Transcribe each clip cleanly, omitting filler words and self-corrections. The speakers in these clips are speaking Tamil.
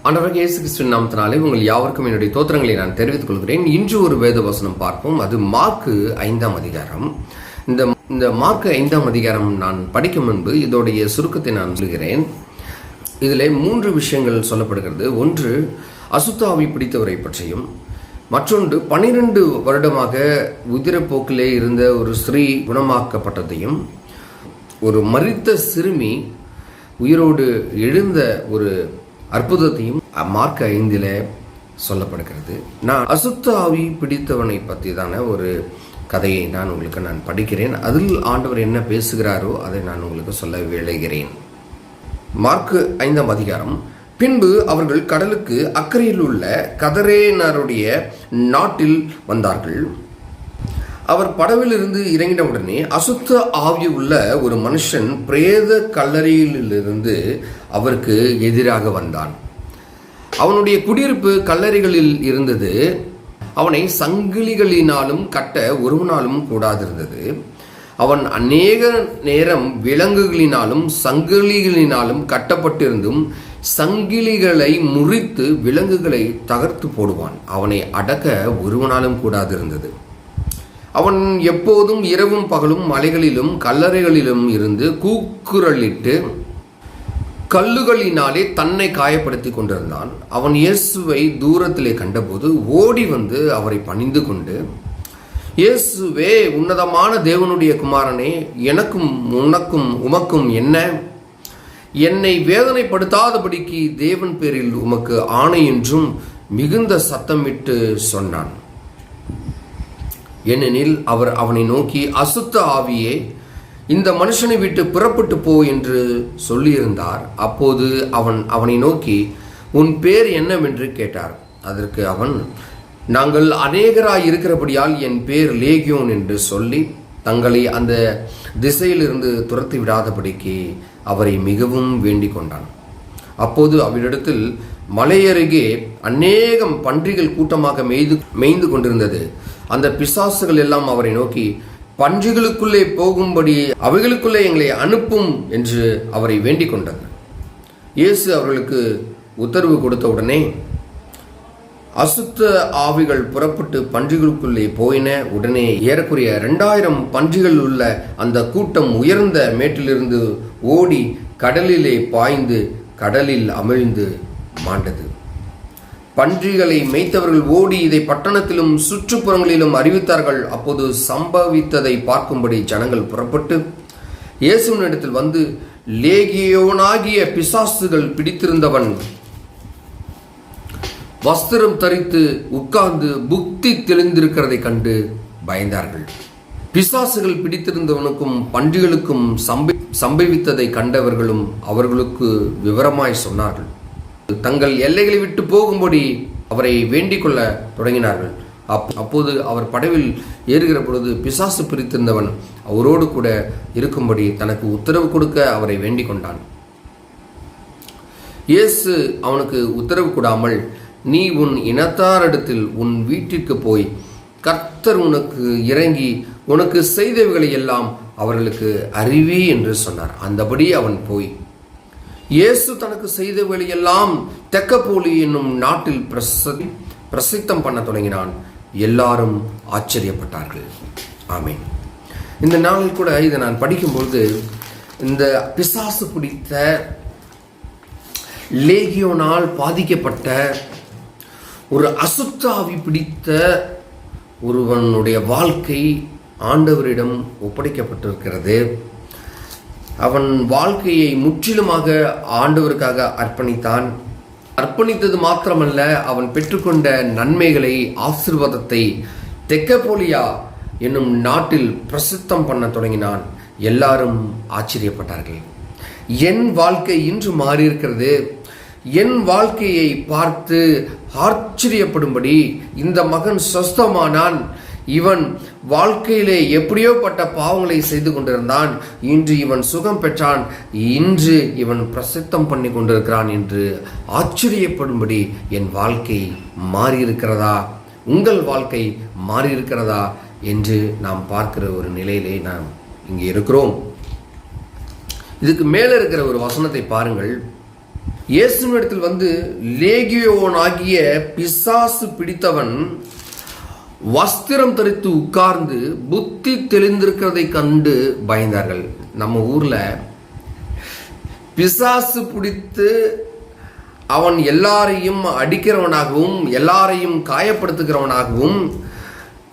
ஆண்டவராகிய இயேசு கிறிஸ்துவின் நாமத்தினாலே உங்கள் யாவருக்கும் என்னுடைய தோத்திரங்களை நான் தெரிவித்துக் கொள்கிறேன். இன்று ஒரு வேத வசனம் பார்ப்போம். அது மார்க்கு 5ஆம் அதிகாரம். இந்த மார்க்கு 5ஆம் அதிகாரம் நான் படிக்கும் முன்பு இதோடைய சுருக்கத்தை நான் சொல்கிறேன். இதில் 3 விஷயங்கள் சொல்லப்படுகிறது. ஒன்று, அசுத்த ஆவி பிடித்தவரை பற்றியும், மற்றொன்று 12 வருடமாக உதிரப்போக்கிலே இருந்த ஒரு ஸ்திரீ குணமாக்கப்பட்டதையும், ஒரு மரித்த சிறுமி உயிரோடு எழுந்த ஒரு அற்புதத்தையும் மார்க் 5 சொல்லப்படுகிறது. நான் அசுத்த ஆவி பிடித்தவனை பற்றி தான ஒரு கதையை நான் படிக்கிறேன். அதில் ஆண்டவர் என்ன பேசுகிறாரோ அதை நான் உங்களுக்கு சொல்ல விளைகிறேன். மார்க் 5ஆம் அதிகாரம். பின்பு அவர்கள் கடலுக்கு அக்கறையில் உள்ள கதரேனருடைய நாட்டில் வந்தார்கள். அவர் படவிலிருந்து இறங்கினவுடனே அசுத்த ஆவி உள்ள ஒரு மனுஷன் பிரேத கல்லறையிலிருந்து அவருக்கு எதிராக வந்தான். அவனுடைய குடியிருப்பு கல்லறைகளில் இருந்தது. அவனை சங்கிலிகளினாலும் கட்ட ஒருவனாலும் கூடாதிருந்தது. அவன் அநேக நேரம் விலங்குகளினாலும் சங்கிலிகளினாலும் கட்டப்பட்டிருந்தும் சங்கிலிகளை முறித்து விலங்குகளை தகர்த்து போடுவான். அவனை அடக்க ஒருவனாலும் கூடாதிருந்தது. அவன் எப்போதும் இரவும் பகலும் மலைகளிலும் கல்லறைகளிலும் இருந்து கூக்குரலிட்டு கல்லுகளினாலே தன்னை காயப்படுத்தி கொண்டிருந்தான். அவன் இயேசுவை தூரத்திலே கண்டபோது ஓடி வந்து அவரை பணிந்து கொண்டு, இயேசுவே, உன்னதமான தேவனுடைய குமாரனே, எனக்கும் உமக்கும் என்ன? என்னை வேதனைப்படுத்தாதபடிக்கு தேவன் பேரில் உமக்கு ஆணை என்றும் மிகுந்த சத்தமிட்டு சொன்னான். ஏனெனில் அவர் அவனை நோக்கி, அசுத்த ஆவியே, இந்த மனுஷனை விட்டு புறப்பட்டு போ என்று சொல்லியிருந்தார். அப்போது அவனை நோக்கி, உன் பேர் என்னவென்று கேட்டார். அதற்கு அவன், நாங்கள் அநேகராய் இருக்கிறபடியால் என் பேர் லேகியோன் என்று சொல்லி தங்களை அந்த திசையிலிருந்து துரத்தி விடாதபடிக்கு அவரை மிகவும் வேண்டிக் கொண்டான். அப்போது அவரிடத்தில் மலையருகே அநேகம் பன்றிகள் கூட்டமாக மேய்ந்து கொண்டிருந்தது. அந்த பிசாசுகள் எல்லாம் அவரை நோக்கி, பன்றிகளுக்குள்ளே போகும்படி அவைகளுக்குள்ளே எங்களை அனுப்பும் என்று அவரை வேண்டிக் கொண்டது. இயேசு அவர்களுக்கு உத்தரவு கொடுத்த உடனே அசுத்த ஆவிகள் புறப்பட்டு பன்றிகளுக்குள்ளே போயின. உடனே ஏறக்குறைய 2000 பன்றிகள் உள்ள அந்த கூட்டம் உயர்ந்த மேட்டிலிருந்து ஓடி கடலிலே பாய்ந்து கடலில் அமிழ்ந்து மாண்டது. பன்றிகளை மேய்த்தவர்கள் ஓடி இதை பட்டணத்திலும் சுற்றுப்புறங்களிலும் அறிவித்தார்கள். அப்போது சம்பவித்ததை பார்க்கும்படி ஜனங்கள் புறப்பட்டு இயேசுவினிடத்தில் வந்து, லேகியோனாகிய பிசாசுகள் பிடித்திருந்தவன் வஸ்திரம் தரித்து உட்கார்ந்து புக்தி தெளிந்திருக்கிறதை கண்டு பயந்தார்கள். பிசாசுகள் பிடித்திருந்தவனுக்கும் பன்றிகளுக்கும் சம்பவித்ததை கண்டவர்களும் அவர்களுக்கு விவரமாய் சொன்னார்கள். தங்கள் எல்லைகளை விட்டு போகும்படி அவரை வேண்டிக் கொள்ள தொடங்கினார்கள். அப்போது அவர் படவில் ஏறுகிற பொழுது பிசாசு பிரித்திருந்தவன் அவரோடு கூட இருக்கும்படி தனக்கு உத்தரவு கொடுக்க அவரை வேண்டிக் கொண்டான். இயேசு அவனுக்கு உத்தரவு கொடாமல், நீ உன் இனத்தாரிடத்தில் உன் வீட்டிற்கு போய் கர்த்தர் உனக்கு இறங்கி உனக்கு செய்தவைகளை எல்லாம் அவர்களுக்கு அறிவி என்று சொன்னார். அந்தபடி அவன் போய் இயேசு தனக்கு செய்தவையெல்லாம் தெக்கப்போலி என்னும் நாட்டில் பிரசித்தம் பண்ண தொடங்கினான். எல்லாரும் ஆச்சரியப்பட்டார்கள். ஆமென். இந்த நாளில் கூட இதை நான் படிக்கும்பொழுது இந்த பிசாசு பிடித்த லேகியோனால் பாதிக்கப்பட்ட ஒரு அசுத்தாவி பிடித்த ஒருவனுடைய வாழ்க்கை ஆண்டவரிடம் ஒப்படைக்கப்பட்டிருக்கிறது. அவன் வாழ்க்கையை முற்றிலுமாக ஆண்டவருக்காக அர்ப்பணித்தான். அர்ப்பணித்தது மாத்திரமல்ல, அவன் பெற்றுக்கொண்ட நன்மைகளை, ஆசீர்வாதத்தை தெக்கப்போலியா என்னும் நாட்டில் பிரசித்தம் பண்ண தொடங்கினான். எல்லாரும் ஆச்சரியப்பட்டார்கள். என் வாழ்க்கை இன்று மாறியிருக்கிறது. என் வாழ்க்கையை பார்த்து ஆச்சரியப்படும்படி இந்த மகன் சொஸ்தமானான். இவன் வாழ்க்கையிலே எப்படியோ பட்ட பாவங்களை செய்து கொண்டிருந்தான். இன்று இவன் சுகம் பெற்றான். இன்று இவன் பிரசித்தம் பண்ணி கொண்டிருக்கிறான் என்று ஆச்சரியப்படும்படி என் வாழ்க்கை மாறியிருக்கிறதா, உங்கள் வாழ்க்கை மாறியிருக்கிறதா என்று நாம் பார்க்கிற ஒரு நிலையிலே நாம் இங்கே இருக்கிறோம். இதுக்கு மேலே இருக்கிற ஒரு வசனத்தை பாருங்கள். இயேசுவினிடத்தில் வந்து லேகியோன் ஆகிய பிசாசு பிடித்தவன் வஸ்திரம் தரித்து உட்கார்ந்து புத்தி தெளிந்திருக்கிறதை கண்டு பயந்தார்கள். நம்ம ஊர்ல பிசாசு பிடித்து அவன் எல்லாரையும் அடிக்கிறவனாகவும் எல்லாரையும் காயப்படுத்துகிறவனாகவும்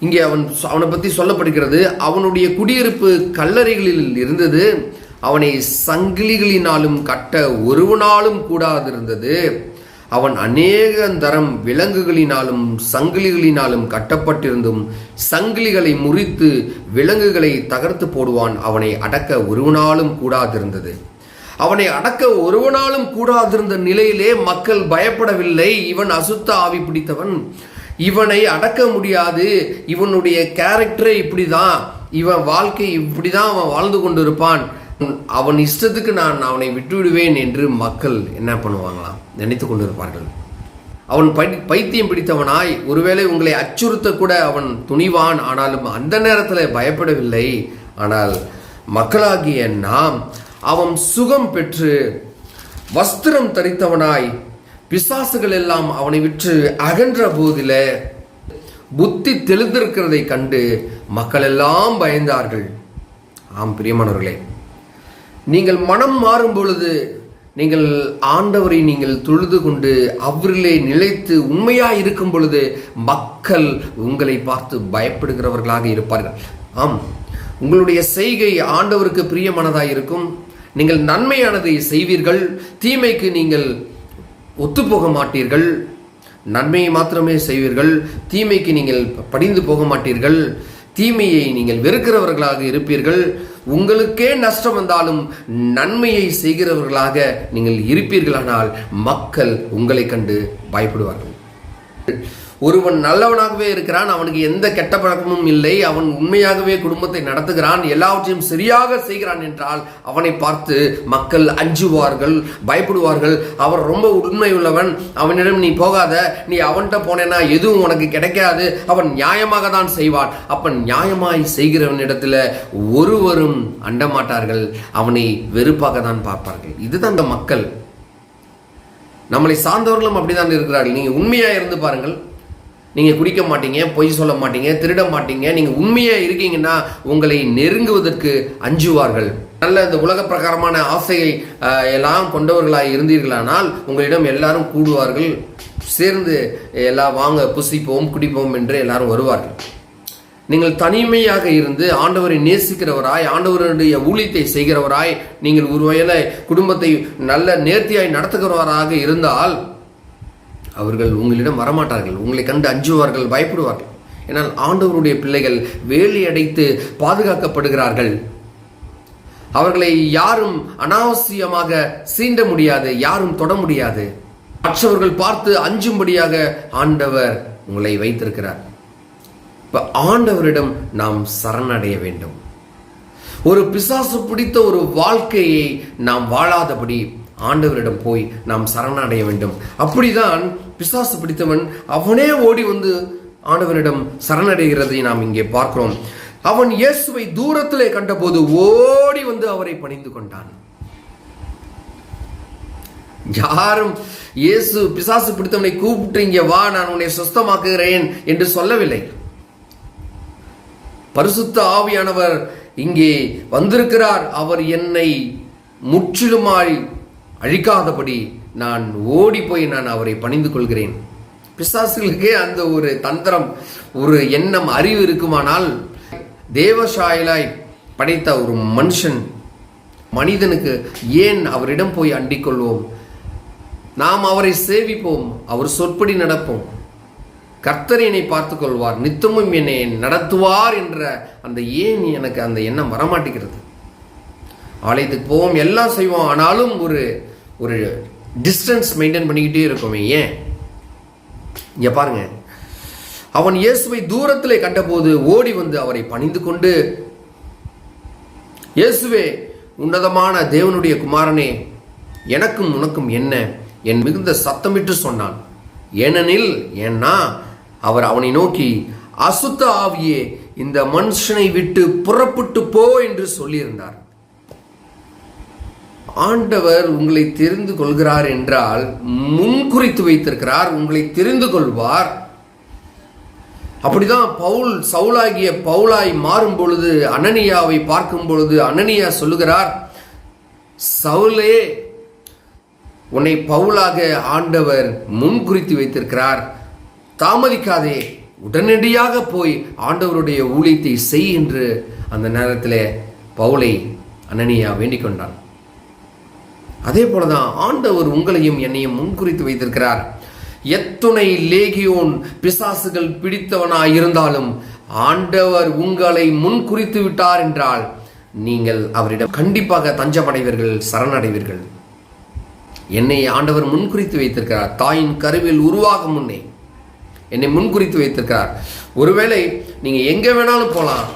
இங்கே அவனை பற்றி சொல்லப்படுகிறது. அவனுடைய குடியிருப்பு கல்லறைகளில் இருந்தது. அவனை சங்கிலிகளினாலும் கட்ட ஒருவனாலும் கூடாதிருந்தது. அவன் அநேகந்தரம் விலங்குகளினாலும் சங்கிலிகளினாலும் கட்டப்பட்டிருந்தும் சங்கிலிகளை முறித்து விலங்குகளை தகர்த்து போடுவான். அவனை அடக்க ஒருவனாலும் கூடாதிருந்தது. அவனை அடக்க ஒருவனாலும் கூடாதிருந்த நிலையிலே மக்கள் பயப்படவில்லை. இவன் அசுத்த ஆவி பிடித்தவன், இவனை அடக்க முடியாது, இவனுடைய கேரக்டரே இப்படிதான், இவன் வாழ்க்கை இப்படிதான் அவன் வாழ்ந்து கொண்டிருப்பான், அவன் இஷ்டத்துக்கு நான் அவனை விட்டுவிடுவேன் என்று மக்கள் என்ன பண்ணுவாங்களாம், நினைத்து கொண்டிருப்பார்கள். அவன் பைத்தியம் பிடித்தவனாய் ஒருவேளை உங்களை அச்சுறுத்த கூட அவன் துணிவான். ஆனாலும் அந்த நேரத்தில் பயப்படவில்லை. ஆனால் மக்களாகிய நாம் அவன் சுகம் பெற்று வஸ்திரம் தரித்தவனாய் பிசாசுகள் எல்லாம் அவனை விற்று அகன்ற போதில புத்தி தெளிந்திருக்கிறதை கண்டு மக்கள் எல்லாம் பயந்தார்கள். ஆம் பிரியமானவர்களே, நீங்கள் மனம் மாறும் பொழுது, நீங்கள் ஆண்டவரை நீங்கள் தொழுது கொண்டு அவரிலே நிலைத்து உண்மையாய் இருக்கும் பொழுது மக்கள் உங்களை பார்த்து பயப்படுகிறவர்களாக இருப்பார்கள். ஆம், உங்களுடைய செய்கை ஆண்டவருக்கு பிரியமானதாய் இருக்கும். நீங்கள் நன்மையானதை செய்வீர்கள், தீமைக்கு நீங்கள் ஒத்துப்போக மாட்டீர்கள். நன்மையை மாத்திரமே செய்வீர்கள், தீமைக்கு நீங்கள் படிந்து போக மாட்டீர்கள். தீமையை நீங்கள் வெறுக்கிறவர்களாக இருப்பீர்கள். உங்களுக்கே நஷ்டம் வந்தாலும் நன்மையை செய்கிறவர்களாக நீங்கள் இருப்பீர்களானால் மக்கள் உங்களை கண்டு பயப்படுவார்கள். ஒருவன் நல்லவனாகவே இருக்கிறான், அவனுக்கு எந்த கெட்ட பழக்கமும் இல்லை, அவன் உண்மையாகவே குடும்பத்தை நடத்துகிறான், எல்லாவற்றையும் சரியாக செய்கிறான் என்றால் அவனை பார்த்து மக்கள் அஞ்சுவார்கள், பயப்படுவார்கள். அவர் ரொம்ப உண்மை உள்ளவன், அவனிடம் நீ போகாத, நீ அவன்கிட்ட போனேன்னா எதுவும் உனக்கு கிடைக்காது, அவன் நியாயமாக தான் செய்வான். அப்ப நியாயமாய் செய்கிறவனிடத்துல ஒருவரும் அண்டமாட்டார்கள், அவனை வெறுப்பாக தான் பார்ப்பார்கள். இதுதான் அந்த மக்கள். நம்மளை சார்ந்தவர்களும் அப்படிதான் இருக்கிறார்கள். நீங்க உண்மையா இருந்து பாருங்கள், நீங்கள் குடிக்க மாட்டீங்க, பொய் சொல்ல மாட்டீங்க, திருட மாட்டீங்க, நீங்கள் உண்மையாக இருக்கீங்கன்னா உங்களை நெருங்குவதற்கு அஞ்சுவார்கள். நல்ல இந்த உலக பிரகாரமான ஆசையை எல்லாம் கொண்டவர்களாக இருந்தீர்களானால் உங்களிடம் எல்லாரும் கூடுவார்கள், சேர்ந்து எல்லாம் வாங்க புசிப்போம் குடிப்போம் என்று எல்லாரும் வருவார்கள். நீங்கள் தனிமையாக இருந்து ஆண்டவரை நேசிக்கிறவராய், ஆண்டவருடைய ஊழியத்தை செய்கிறவராய், நீங்கள் ஒருவேளை குடும்பத்தை நல்ல நேர்த்தியாய் நடத்துகிறவராக இருந்தால் அவர்கள் உங்களிடம் வரமாட்டார்கள், உங்களை கண்டு அஞ்சுவார்கள், பயப்படுவார்கள். ஏன்னால் ஆண்டவருடைய பிள்ளைகள் வேலி அடைத்து பாதுகாக்கப்படுகிறார்கள். அவர்களை யாரும் அனாவசியமாக சீண்ட முடியாது, யாரும் தொட முடியாது. மற்றவர்கள் பார்த்து அஞ்சும்படியாக ஆண்டவர் உங்களை வைத்திருக்கிறார். இப்ப ஆண்டவரிடம் நாம் சரணடைய வேண்டும். ஒரு பிசாசு பிடித்த ஒரு வாழ்க்கையை நாம் வாழாதபடி ஆண்டவரிடம் போய் நாம் சரணடைய வேண்டும். அப்படிதான் பிசாசு பிடித்தவன் அவனே ஓடி வந்து ஆண்டவரிடம் சரணடைகிறதை நாம் இங்கே பார்க்கிறோம். அவன் இயேசுவை தூரத்திலே கண்டபோது ஓடி வந்து அவரை பணிந்து கொண்டான். யாரும் இயேசு பிசாசு பிடித்தவனை கூப்பிட்டு இங்கே வா, நான் உன்னை சுத்தமாக்குகிறேன் என்று சொல்லவில்லை. பரிசுத்த ஆவியானவர் இங்கே வந்திருக்கிறார், அவர் என்னை முற்றிலுமாய் அழிக்காதபடி நான் ஓடி போய் நான் அவரை பணிந்து கொள்கிறேன். பிசாசுகளுக்கே அந்த ஒரு தந்திரம், ஒரு எண்ணம், அறிவு இருக்குமானால் தேவசாயலாய் படைத்த ஒரு மனிதனுக்கு ஏன் அவரிடம் போய் அண்டிக் கொள்வோம்? நாம் அவரை சேவிப்போம், அவர் சொற்படி நடப்போம், கர்த்தர் என்னை பார்த்துக் கொள்வார், நித்தமும் என்னை நடத்துவார் என்ற அந்த ஏன் எனக்கு அந்த எண்ணம் வரமாட்டேங்கிறது. ஆலயத்துக்கு போவோம், எல்லாம் செய்வோம், ஆனாலும் ஒரு டிஸ்டன்ஸ் மெயின்டைன் பண்ணிக்கிட்டே இருக்கோமே. ஏன்? இங்க பாருங்க, அவன் இயேசுவை தூரத்திலே கண்டபோது ஓடி வந்து அவரை பணிந்து கொண்டு, இயேசுவே, உன்னதமான தேவனுடைய குமாரனே, எனக்கும் உனக்கும் என்ன என் மிகுந்த சத்தமிட்டு சொன்னான். ஏன்னா அவர் அவனை நோக்கி, அசுத்த ஆவியே, இந்த மனுஷனை விட்டு புறப்பட்டு போ என்று சொல்லியிருந்தார். ஆண்டவர் உங்களை தெரிந்து கொள்கிறார் என்றால் முன்குறித்து வைத்திருக்கிறார், உங்களை தெரிந்து கொள்வார். அப்படிதான் சவுலாகிய பவுலாய் மாறும் பொழுது அனனியாவை பார்க்கும் பொழுது அனனியா சொல்லுகிறார், சவுலே, உன்னை பவுலாக ஆண்டவர் முன்குறித்து வைத்திருக்கிறார், தாமதிக்காதே, உடனடியாக போய் ஆண்டவருடைய ஊழியத்தை செய் என்று அந்த நேரத்தில் பவுலை அனனியா வேண்டிக் கொண்டான். அதே போலதான் ஆண்டவர் உங்களையும் என்னையும் முன்குறித்து வைத்திருக்கிறார். எத்துணை லேகியோன் பிசாசுகள் பிடித்தவனாய் இருந்தாலும் ஆண்டவர் உங்களை முன்குறித்து விட்டார் என்றால் நீங்கள் அவரிடம் கண்டிப்பாக தஞ்சமடைவீர்கள், சரணடைவீர்கள். என்னை ஆண்டவர் முன்குறித்து வைத்திருக்கிறார். தாயின் கருவில் உருவாகும் முன்னே என்னை முன்குறித்து வைத்திருக்கிறார். ஒருவேளை நீங்க எங்க வேணாலும் போகலாம்,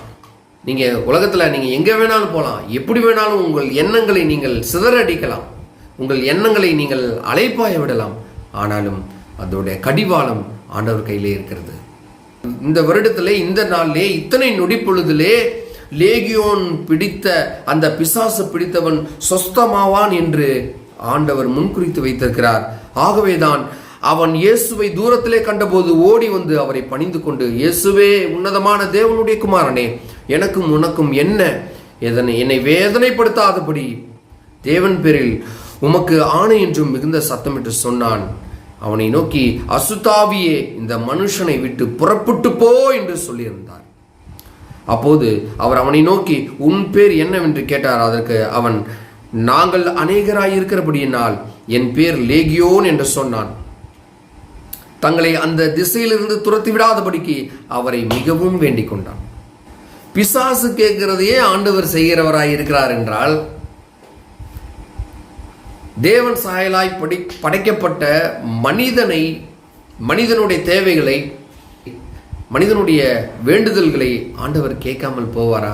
நீங்க உலகத்துல நீங்க எங்க வேணாலும் போகலாம், எப்படி வேணாலும் உங்கள் எண்ணங்களை நீங்கள் சிதறடிக்கலாம், உங்கள் எண்ணங்களை நீங்கள் அலைப்பாய விடலாம். ஆனாலும் அதோடைய கடிவாளம் ஆண்டவர் கையிலே இருக்கிறது. இந்த வருடத்திலே, இந்த நாளிலே, இத்தனை நொடி பொழுதிலே லேகியோன் பிடித்த அந்த பிசாசு பிடித்தவன் சொஸ்தமாவான் என்று ஆண்டவர் முன்குறித்து வைத்திருக்கிறார். ஆகவேதான் அவன் இயேசுவை தூரத்திலே கண்டபோது ஓடி வந்து அவரை பணிந்து கொண்டு, இயேசுவே, உன்னதமான தேவனுடைய குமாரனே, எனக்கும் உனக்கும் என்ன, என்னை வேதனைப்படுத்தாதபடி தேவன் பேரில் உமக்கு ஆணை என்றும் மிகுந்த சத்தமிட்டு சொன்னான். அவனை நோக்கி, அசுத்தாவியே, இந்த மனுஷனை விட்டு புறப்பட்டு போ என்று சொல்லியிருந்தார். அப்போது அவர் அவனை நோக்கி, உன் பேர் என்னவென்று கேட்டார். அதற்கு அவன், நாங்கள் அநேகராய் இருக்கிறபடியினால் என் பேர் லேகியோன் என்று சொன்னான். தங்களை அந்த திசையிலிருந்து துரத்தி விடாதபடிக்கு அவரை மிகவும் வேண்டிக் கொண்டான். பிசாசு கேட்கிறதையே ஆண்டவர் செய்கிறவராய் இருக்கிறார் என்றால், தேவன் சாயலாய் படைக்கப்பட்ட மனிதனுடைய தேவைகளை, மனிதனுடைய வேண்டுதல்களை ஆண்டவர் கேட்காமல் போவாரா?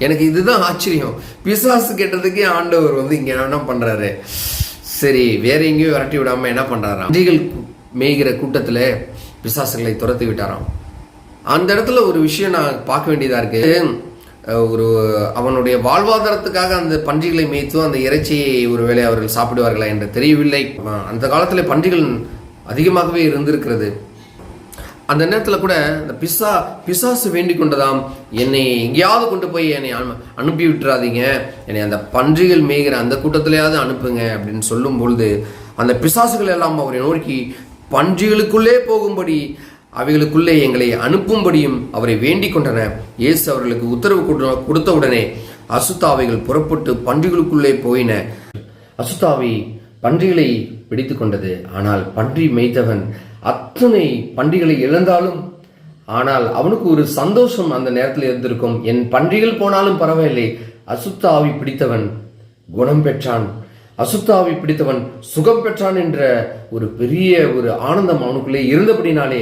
எனக்கு இதுதான் ஆச்சரியம். பிசாசு கேட்டதுக்கே ஆண்டவர் இங்க என்ன பண்றாரு, சரி வேற எங்கேயும் விரட்டி விடாம என்ன பண்றாராம், பன்றிகள் மேய்கிற கூட்டத்துல பிசாசுகளை துரத்தி விட்டாராம். அந்த இடத்துல ஒரு விஷயம் நான் பார்க்க வேண்டியதா இருக்கு. அவனுடைய வாழ்வாதாரத்துக்காக அந்த பன்றிகளை மேய்த்து அந்த இறைச்சியை ஒருவேளை அவர்கள் சாப்பிடுவார்களா என்று தெரியவில்லை. அந்த காலத்துல பன்றிகள் அதிகமாகவே இருந்திருக்கிறது. அந்த நேரத்தில் கூட இந்த பிசாசு வேண்டிக் கொண்டதாம், என்னை எங்கேயாவது கொண்டு போய் என்னை அனுப்பி விட்டுறாதீங்க, என்னை அந்த பன்றிகள் மேய்கிற அந்த கூட்டத்திலேயாவது அனுப்புங்க அப்படின்னு சொல்லும் பொழுது அந்த பிசாசுகள் எல்லாம் அவரை நோக்கி பன்றிகளுக்குள்ளே போகும்படி, அவைகளுக்குள்ளே எங்களை அனுப்பும்படியும் அவரை வேண்டிக் கொண்டன. இயேசு அவர்களுக்கு உத்தரவு கொடுத்த உடனே அசுத்தாவைகள் புறப்பட்டு பன்றிகளுக்குள்ளே போயின. அசுத்தாவை பன்றிகளை பிடித்து கொண்டது. ஆனால் பன்றி மேய்த்தவன் அத்தனை பன்றிகளை இழந்தாலும் ஆனால் அவனுக்கு ஒரு சந்தோஷம் அந்த நேரத்தில் இருந்திருக்கும். என் பன்றிகள் போனாலும் பரவாயில்லை, அசுத்தாவி பிடித்தவன் குணம் பெற்றான், அசுத்தாவி பிடித்தவன் சுகம் பெற்றான் என்ற ஒரு பெரிய ஒரு ஆனந்தம் அவனுக்குள்ளே இருந்தபடினாலே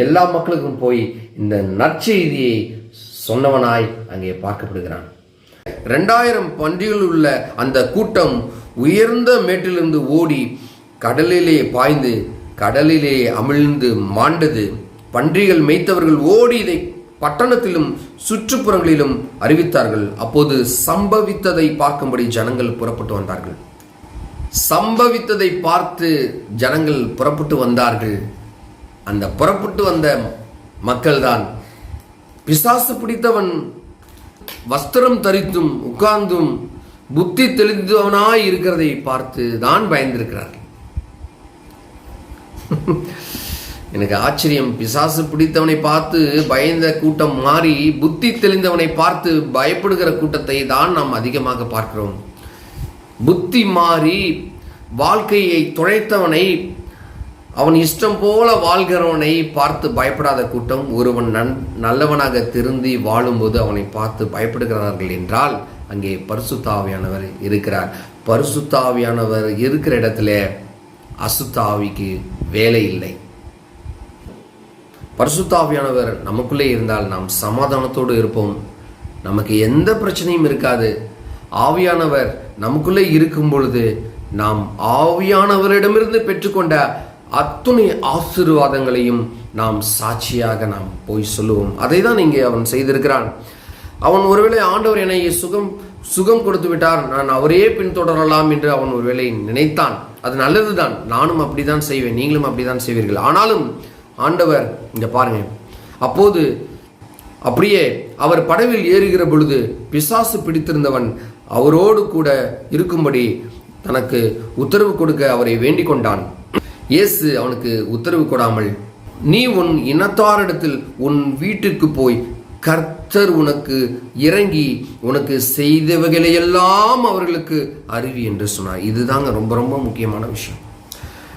எல்லா மக்களுக்கும் போய் இந்த நற்செய்தியை சொன்னவனாய் அங்கே பார்க்கப்படுகிறான். 2000 பன்றிகள் உள்ள அந்த கூட்டம் உயர்ந்த மேட்டிலிருந்து ஓடி கடலிலே பாய்ந்து கடலிலே அமிழ்ந்து மாண்டது. பன்றிகள் மேய்த்தவர்கள் ஓடி இதை பட்டணத்திலும் சுற்றுப்புறங்களிலும் அறிவித்தார்கள். அப்போது சம்பவித்ததை பார்க்கும்படி ஜனங்கள் புறப்பட்டு வந்தார்கள். சம்பவித்ததை பார்த்து ஜனங்கள் புறப்பட்டு வந்தார்கள். அந்த புறப்பட்டு வந்த மக்கள்தான் பிசாசு பிடித்தவன் வஸ்திரம் தரித்தும் உட்கார்ந்தும் புத்தி தெளிந்தவனாய் இருக்கிறதை பார்த்து தான் பயந்திருக்கிறார்கள். எனக்கு ஆச்சரியம். பிசாசு பிடித்தவனை பார்த்து பயந்த கூட்டம் மாறி புத்தி தெளிந்தவனை பார்த்து பயப்படுகிற கூட்டத்தை தான் நாம் அதிகமாக பார்க்கிறோம். புத்தி மாறி வாழ்க்கையை துளைத்தவனை, அவன் இஷ்டம் போல வாழ்கிறவனை பார்த்து பயப்படாத கூட்டம், ஒருவன் நல்லவனாக திருந்தி வாழும்போது அவனை பார்த்து பயப்படுகிறார்கள் என்றால் அங்கே பரிசுத்த ஆவியானவர் இருக்கிறார். பரிசுத்த ஆவியானவர் இருக்கிற இடத்துல அசுத்த ஆவிக்கு வேலை இல்லை. பரிசுத்த ஆவியானவர் நமக்குள்ளே இருந்தால் நாம் சமாதானத்தோடு இருப்போம், நமக்கு எந்த பிரச்சனையும் இருக்காது. ஆவியானவர் நமக்குள்ளே இருக்கும் பொழுது நாம் ஆவியானவரிடமிருந்து பெற்றுக்கொண்ட அத்துணை ஆசீர்வாதங்களையும் நாம் சாட்சியாக நாம் போய் சொல்லுவோம். அதை தான் இங்கே அவன் செய்திருக்கிறான். அவன் ஒருவேளை ஆண்டவர் என்னை சுகம் சுகம் கொடுத்து விட்டார், நான் அவரே பின்தொடரலாம் என்று அவன் ஒருவேளை நினைத்தான். அது நல்லதுதான், நானும் அப்படிதான் செய்வேன், நீங்களும் அப்படிதான் செய்வீர்கள். ஆனாலும் ஆண்டவர் இங்க பாருங்க, அப்போது அப்படியே அவர் படவில் ஏறுகிற பொழுது பிசாசு பிடித்திருந்தவன் அவரோடு கூட இருக்கும்படி தனக்கு உத்தரவு கொடுக்க அவரை வேண்டிக் கொண்டான். இயேசு அவனுக்கு உத்தரவு கொடாமல், நீ உன் இனத்தாரிடத்தில் உன் வீட்டிற்கு போய் கர்த்தர் உனக்கு இறங்கி உனக்கு செய்தவைகளையெல்லாம் அவர்களுக்கு அறிவி என்று சொன்னார். இதுதாங்க ரொம்ப ரொம்ப முக்கியமான விஷயம்.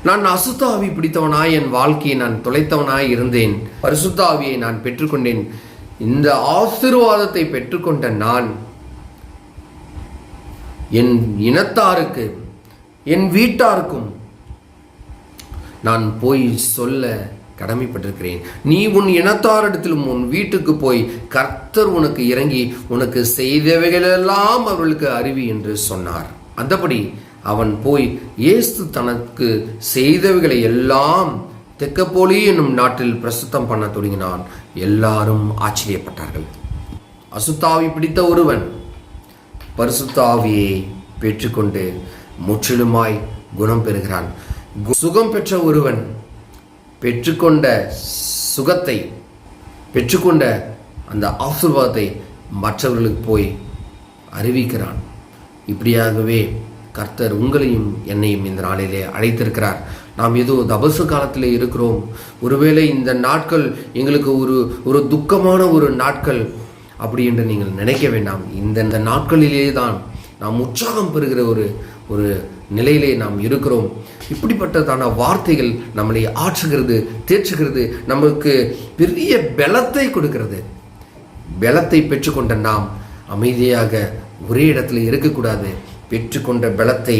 நான் அசுத்த ஆவி பிடித்தவனாய் என் வாழ்க்கையை நான் தொலைத்தவனாய் இருந்தேன். பரிசுத்த ஆவியை நான் பெற்றுக்கொண்டேன். இந்த ஆசீர்வாதத்தை பெற்றுக்கொண்ட நான் என் இனத்தாருக்கு என் வீட்டாருக்கும் நான் போய் சொல்ல கடமைப்பட்டிருக்கிறேன். நீ உன் இனத்தாரிடத்திலும் உன் வீட்டுக்கு போய் கர்த்தர் உனக்கு இறங்கி உனக்கு செய்தவைகளெல்லாம் அவர்களுக்கு அறிவி என்று சொன்னார். அந்தபடி அவன் போய் இயேசு தனக்கு செய்தவைகளை எல்லாம் தெக்கப்போலி என்னும் நாட்டில் பிரசுத்தம் பண்ண தொடங்கினான். எல்லாரும் ஆச்சரியப்பட்டார்கள். அசுத்தாவி பிடித்த ஒருவன் பரிசுத்த ஆவியை பெற்றுக்கொண்டு முற்றிலுமாய் குணம் பெறுகிறான். சுகம் பெற்ற ஒருவன் பெற்றுக்கொண்ட சுகத்தை பெற்றுக்கொண்ட அந்த ஆசீர்வாதத்தை மற்றவர்களுக்கு போய் அறிவிக்கிறான். இப்படியாகவே கர்த்தர் உங்களையும் என்னையும் இந்த நாளிலே அழைத்திருக்கிறார். நாம் ஏதோ தபசு காலத்திலே இருக்கிறோம். ஒருவேளை இந்த நாட்கள் எங்களுக்கு ஒரு துக்கமான ஒரு நாட்கள் அப்படி என்று நீங்கள் நினைக்க வேண்டாம். இந்த நாட்களிலே தான் நாம் உற்சாகம் பெறுகிற ஒரு நிலையிலே நாம் இருக்கிறோம். இப்படிப்பட்டதான வார்த்தைகள் நம்மளை ஆற்றுகிறது, தேற்றுகிறது, நமக்கு பெரிய பலத்தை கொடுக்கிறது. பலத்தை பெற்றுக்கொண்ட நாம் அமைதியாக ஒரே இடத்துல இருக்கக்கூடாது. பெற்றுக்கொண்ட பலத்தை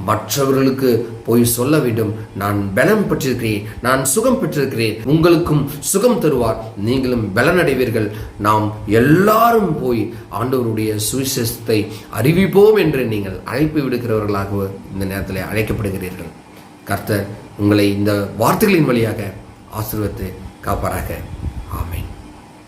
மற்றவர்களுக்கு போய் சொல்ல வேண்டும். நான் பலம் பெற்றிருக்கிறேன், நான் சுகம் பெற்றிருக்கிறேன், உங்களுக்கும் சுகம் தருவார், நீங்களும் பலனடைவீர்கள். நாம் எல்லாரும் போய் ஆண்டவருடைய சுவிசேஷத்தை அறிவிப்போம் என்று நீங்கள் அழைப்பு விடுக்கிறவர்களாக இந்த நேரத்தில் அழைக்கப்படுகிறீர்கள். கர்த்தர் உங்களை இந்த வார்த்தைகளின் வழியாக ஆசீர்வதித்து காப்பாராக.